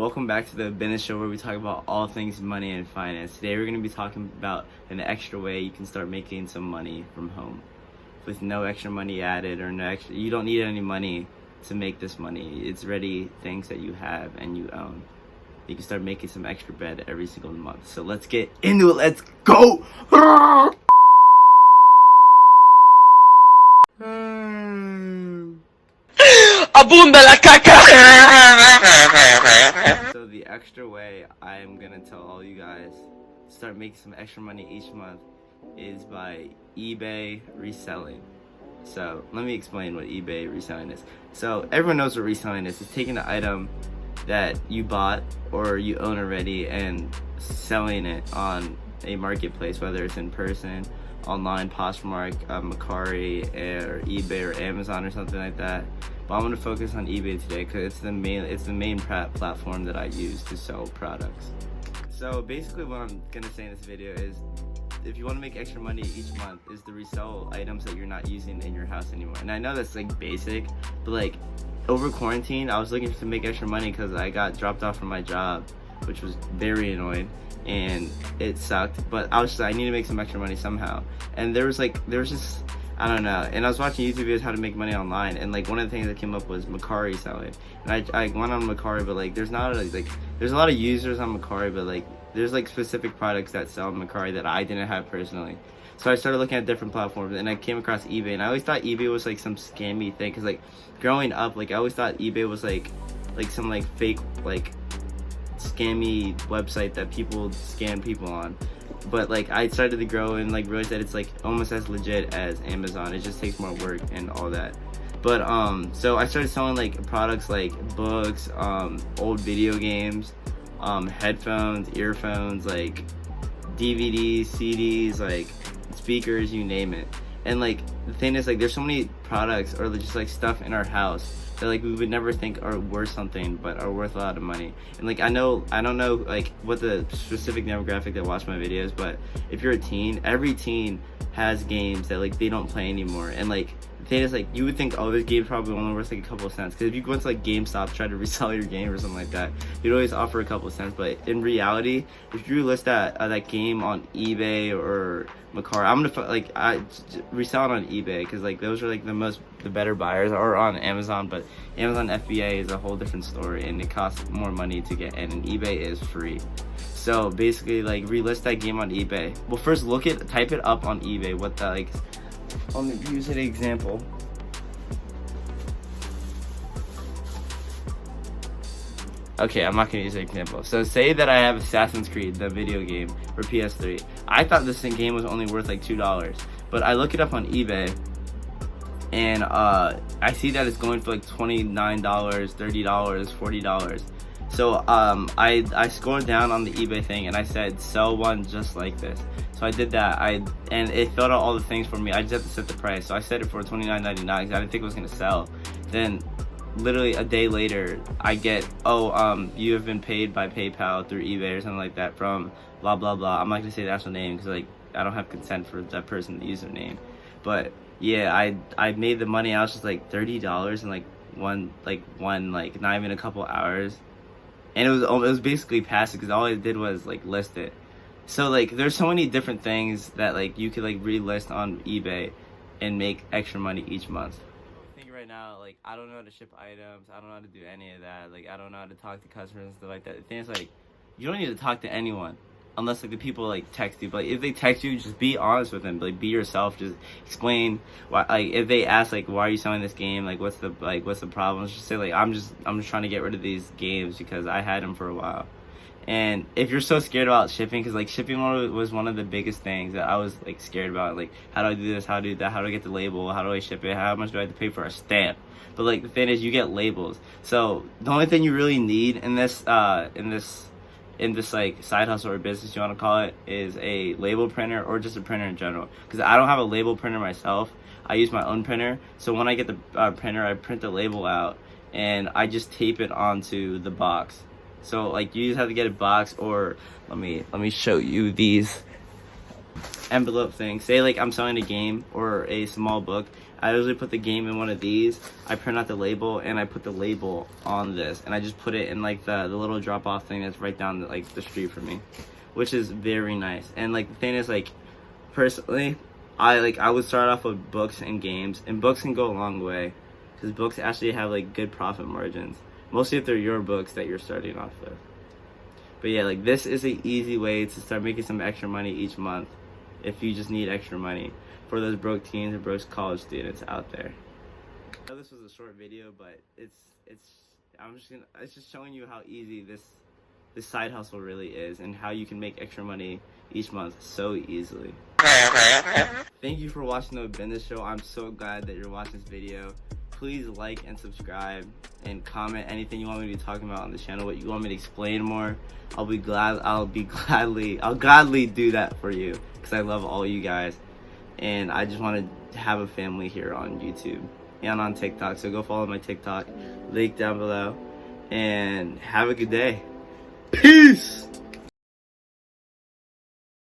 Welcome back to the business show where we talk about all things money and finance. Today we're going to be talking about an extra way you can start making some money from home with no extra money added or no extra. You don't need any money to make this money. It's ready things that you have and you own. You can start making some extra bread every single month. So let's get into it. Let's go. Abunda la caca! So the extra way I am gonna tell all you guys to start making some extra money each month is by eBay reselling. So let me explain what eBay reselling is. So everyone knows what reselling is. It's taking an item that you bought or you own already and selling it on a marketplace, whether it's in person, online, Poshmark, Mercari, or eBay or Amazon or something like that. But I'm gonna focus on eBay today because it's the main platform that I use to sell products. So basically what I'm gonna say in this video is, if you want to make extra money each month, is to resell items that you're not using in your house anymore. And I know that's like basic, but like over quarantine I was looking to make extra money because I got dropped off from my job, which was very annoying and it sucked, but I need to make some extra money somehow. And there was just, I don't know, and I was watching YouTube videos how to make money online, and like one of the things that came up was Mercari selling. And I went on Mercari, but like there's a lot of users on Mercari, but like there's like specific products that sell on Mercari that I didn't have personally. So I started looking at different platforms, and I came across eBay, and I always thought eBay was like some scammy thing, because like growing up, like I always thought eBay was like some like fake like scammy website that people scam people on. But like I started to grow and like realize that it's like almost as legit as Amazon. It just takes more work and all that. But so I started selling like products like books, old video games, headphones, earphones, like DVDs, CDs, like speakers, you name it. And like the thing is, like there's so many products or just like stuff in our house that like we would never think are worth something but are worth a lot of money. And like I don't know like what the specific demographic that watch my videos, but if you're a teen, every teen has games that like they don't play anymore. And like the thing is, like you would think, oh, this game's probably only worth like a couple of cents, because if you go into like GameStop, try to resell your game or something like that, you'd always offer a couple of cents. But in reality, if you list that game on eBay or Mercari, I'm gonna like I resell it on eBay, because like those are like the better buyers, or on Amazon. But Amazon FBA is a whole different story, and it costs more money to get in, and eBay is free. So basically, like relist that game on eBay. Well, first type it up on eBay. What the like? I'll use an example. Okay, I'm not gonna use an example. So say that I have Assassin's Creed, the video game for PS3. I thought this game was only worth like $2, but I look it up on eBay, and I see that it's going for like $29, $30, $40. So I scrolled down on the eBay thing and I said sell one just like this. So I did that. And it filled out all the things for me. I just had to set the price. So I set it for $29.99 because I didn't think it was gonna sell. Then literally a day later I get, you have been paid by PayPal through eBay or something like that from blah blah blah. I'm not gonna say the actual name because like I don't have consent for that person to use their name. But yeah, I made the money. I was just like $30 in like not even a couple hours. And it was basically passive because all I did was like list it. So like there's so many different things that like you could like relist on eBay and make extra money each month. I think right now, like I don't know how to ship items, I don't know how to do any of that, like I don't know how to talk to customers and stuff like that. The thing is, like you don't need to talk to anyone unless like the people like text you. But like, if they text you, just be honest with them, like be yourself, just explain why. Like if they ask like why are you selling this game, like what's the problem, just say like I'm just trying to get rid of these games because I had them for a while. And if you're so scared about shipping, because like shipping was one of the biggest things that I was like scared about, like how do I do this, how do I do that, how do I get the label, how do I ship it, how much do I have to pay for a stamp. But like the thing is, you get labels. So the only thing you really need in this like side hustle or business, you want to call it, is a label printer or just a printer in general. Because I don't have a label printer myself, I use my own printer. So when I get the printer, I print the label out and I just tape it onto the box. So like you just have to get a box, or let me show you these envelope things. Say like I'm selling a game or a small book, I usually put the game in one of these. I print out the label and I put the label on this, and I just put it in like the little drop off thing that's right down the street from me, which is very nice. And like the thing is, like, personally, I would start off with books and games, and books can go a long way because books actually have like good profit margins, mostly if they're your books that you're starting off with. But yeah, like, this is an easy way to start making some extra money each month if you just need extra money for those broke teens and broke college students out there. I know this was a short video, but it's just showing you how easy this side hustle really is, and how you can make extra money each month so easily. Thank you for watching the Business Show. I'm so glad that you're watching this video. Please like and subscribe and comment anything you want me to be talking about on the channel, what you want me to explain more. I'll gladly do that for you because I love all you guys, and I just want to have a family here on YouTube and on TikTok. So go follow my TikTok, link down below, and have a good day. Peace.